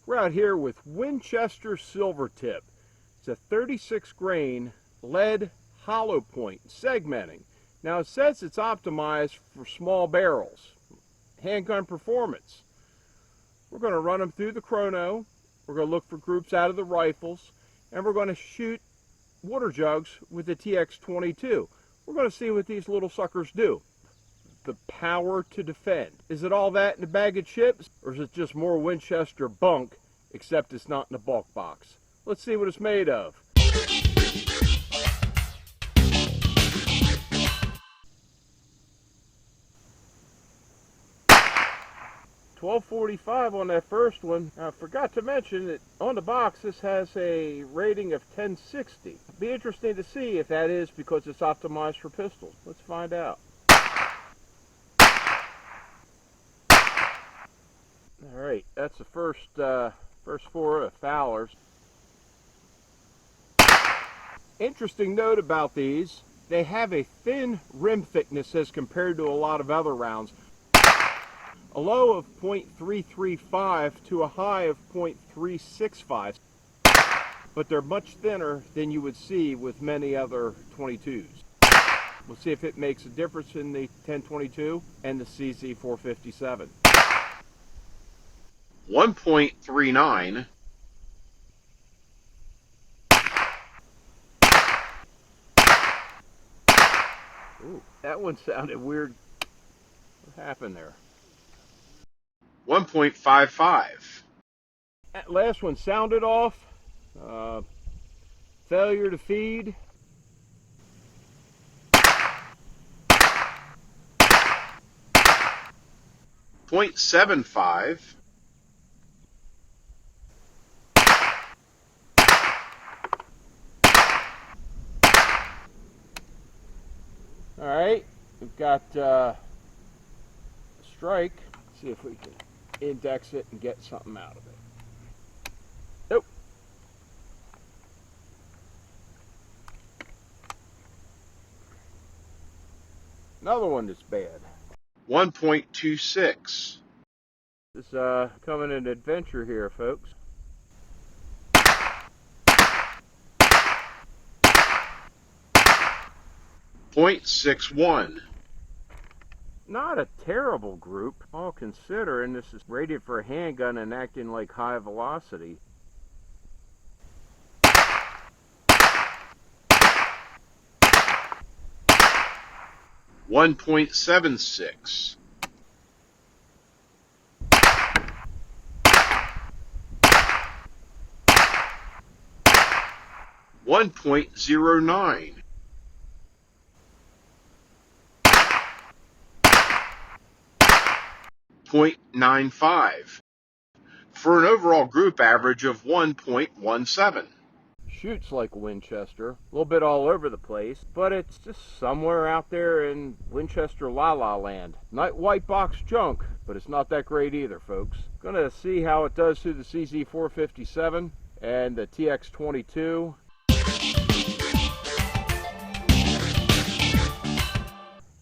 We're out here with Winchester SilverTip. It's a 36 grain lead hollow point segmenting. Now it says it's optimized for small barrels, handgun performance. We're going to run them through the chrono. We're going to look for groups out of the rifles, and we're going to shoot water jugs with the TX22. We're going to see what these little suckers do. The power to defend. Is it all that in a bag of chips, or is it just more Winchester bunk, except it's not in a bulk box? Let's see what it's made of. $12.45 on that first one. I forgot to mention that on the box this has a rating of 1060. It'll be interesting to see if that is because it's optimized for pistols. Let's find out. Alright, that's the first four of Fowler's. Interesting note about these, they have a thin rim thickness as compared to a lot of other rounds. A low of 0.335 to a high of 0.365, but they're much thinner than you would see with many other 22s. We'll see if it makes a difference in the 1022 and the CZ457. 1.39. Ooh, that one sounded weird. What happened there? 1.55. That last one sounded off. Failure to feed. .75. All right, we've got strike. Let's see if we can index it and get something out of it. Nope. Another one that's bad. 1.26. This is coming an adventure here, folks. .61. Not a terrible group, all considering this is rated for a handgun and acting like high velocity. .76. .09. .95 for an overall group average of 1.17. Shoots like Winchester, a little bit all over the place, but it's just somewhere out there in Winchester La La land. Not white box junk, but it's not that great either, folks. Gonna see how it does through the CZ457 and the TX22.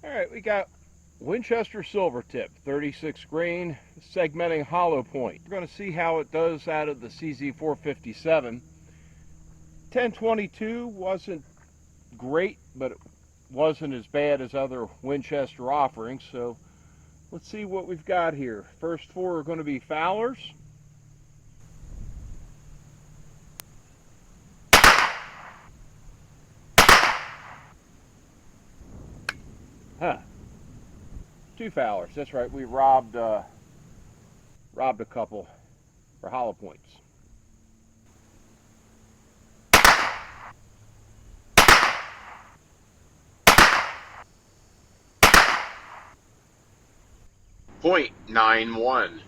Alright, we got Winchester SilverTip 36 grain segmenting hollow point. We're going to see how it does out of the CZ457. 1022 wasn't great, but it wasn't as bad as other Winchester offerings, so let's see what we've got here. First four are going to be Fowler's. Huh. Two Fowler's, that's right, we robbed a couple for hollow points. .91.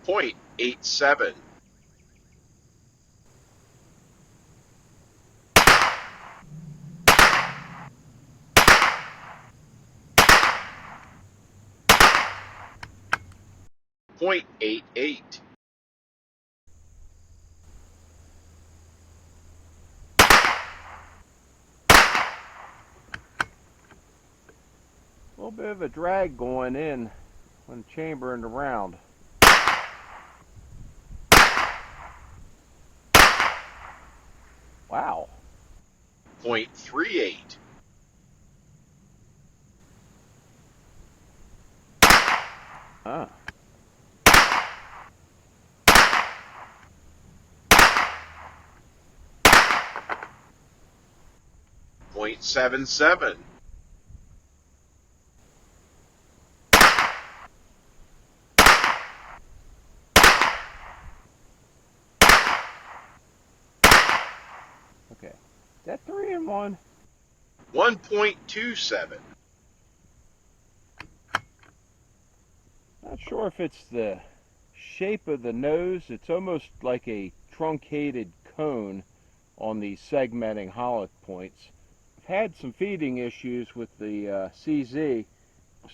.87. .88. little bit of a drag going in when chambering the round. Wow. 0.38. Huh. .77. Okay. Is that 3-in-1? 1.27. Not sure if it's the shape of the nose. It's almost like a truncated cone on the segmenting hollow points. I've had some feeding issues with the CZ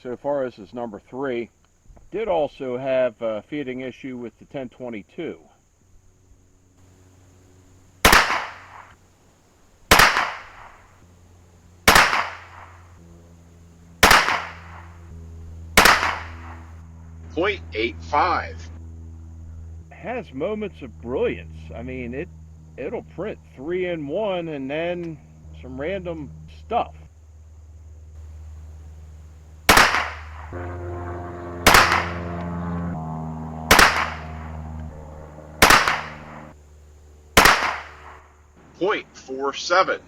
so far as is number 3. Did also have a feeding issue with the 1022. .85. Has moments of brilliance. I mean, it'll print 3-in-1 and then some random stuff. .47.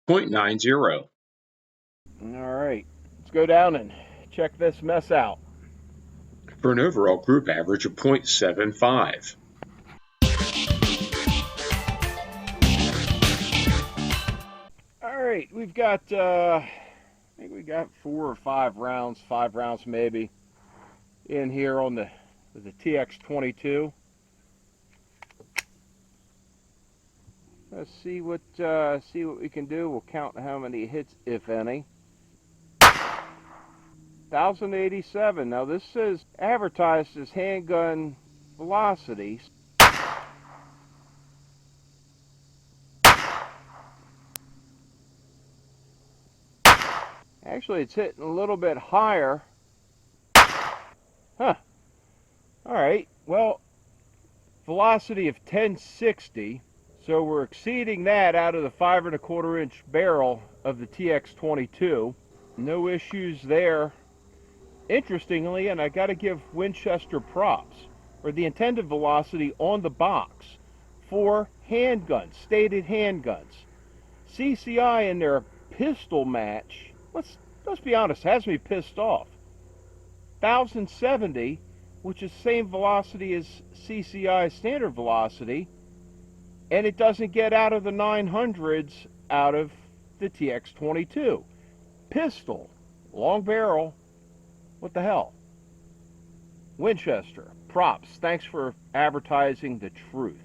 .90. All right, let's go down and check this mess out. For an overall group average of .75. All right, we've got, I think we got 4 or 5 rounds, 5 rounds maybe, in here on the TX22. Let's see what we can do. We'll count how many hits, if any. 1,087. Now this says advertised as handgun velocity. Actually, it's hitting a little bit higher. Huh. All right. Well, velocity of 1060. So we're exceeding that out of the 5 1/4 inch barrel of the TX22. No issues there. Interestingly, and I got to give Winchester props for the intended velocity on the box for handguns, stated handguns. CCI in their pistol match, let's be honest, has me pissed off. 1,070, which is the same velocity as CCI standard velocity, and it doesn't get out of the 900s out of the TX22. Pistol, long barrel, what the hell? Winchester, props. Thanks for advertising the truth.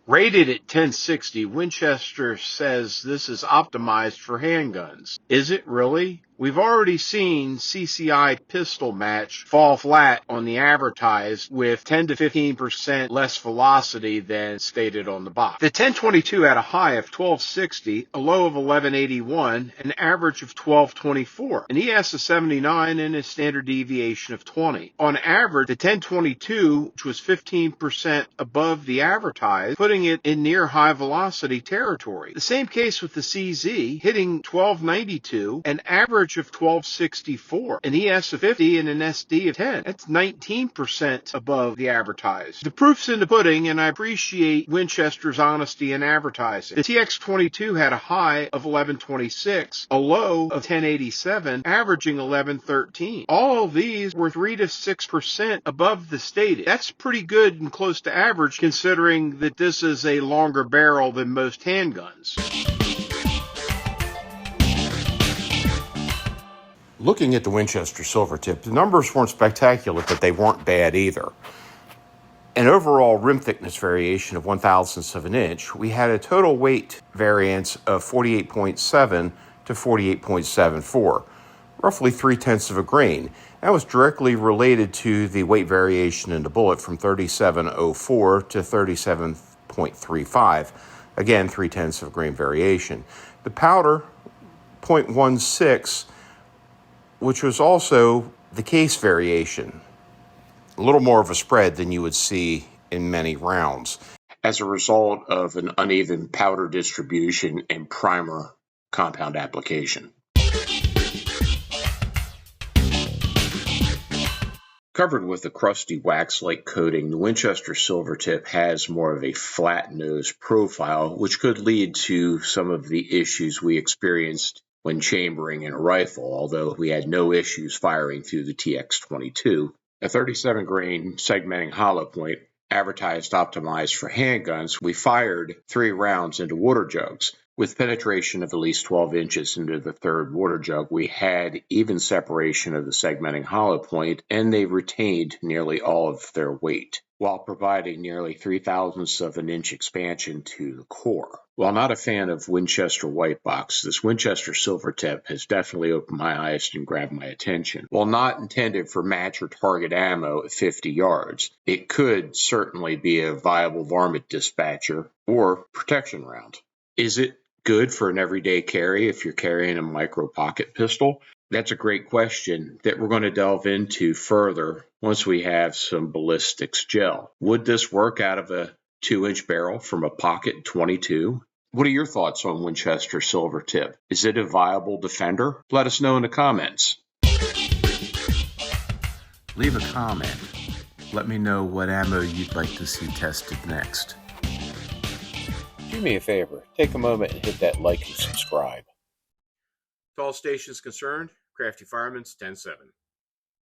Rated at 1060, Winchester says this is optimized for handguns. Is it really? We've already seen CCI pistol match fall flat on the advertised with 10 to 15% less velocity than stated on the box. The 1022 had a high of 1260, a low of 1181, an average of 1224, an ES of 79, and a standard deviation of 20. On average, the 1022, which was 15% above the advertised, putting it in near high velocity territory. The same case with the CZ, hitting 1292, an average of 1264, an ES of 50 and an SD of 10. That's 19% above the advertised. The proof's in the pudding, and I appreciate Winchester's honesty in advertising. The TX22 had a high of 1126, a low of 1087, averaging 1113. All of these were 3 to 6% above the stated. That's pretty good and close to average considering that this is a longer barrel than most handguns. Looking at the Winchester SilverTip, the numbers weren't spectacular, but they weren't bad either. An overall rim thickness variation of 1/1000th of an inch, we had a total weight variance of 48.7 to 48.74. roughly 0.3 of a grain. That was directly related to the weight variation in the bullet from 3704 to 37.35. Again, 0.3 of a grain variation. The powder, 0.16, which was also the case variation. A little more of a spread than you would see in many rounds, as a result of an uneven powder distribution and primer compound application. Covered with a crusty wax-like coating, the Winchester SilverTip has more of a flat nose profile, which could lead to some of the issues we experienced when chambering in a rifle, although we had no issues firing through the TX22. A 37 grain segmenting hollow point, advertised optimized for handguns, we fired 3 rounds into water jugs. With penetration of at least 12 inches into the third water jug, we had even separation of the segmenting hollow point, and they retained nearly all of their weight, while providing nearly 0.03 of an inch expansion to the core. While not a fan of Winchester white box, this Winchester SilverTip has definitely opened my eyes and grabbed my attention. While not intended for match or target ammo at 50 yards, it could certainly be a viable varmint dispatcher or protection round. Is it good for an everyday carry if you're carrying a micro pocket pistol? That's a great question that we're going to delve into further once we have some ballistics gel. Would this work out of a 2-inch barrel from a pocket 22? What are your thoughts on Winchester SilverTip? Is it a viable defender? Let us know in the comments. Leave a comment. Let me know what ammo you'd like to see tested next. Do me a favor, take a moment and hit that like and subscribe. To all stations concerned, Crafty Fireman's 10-7.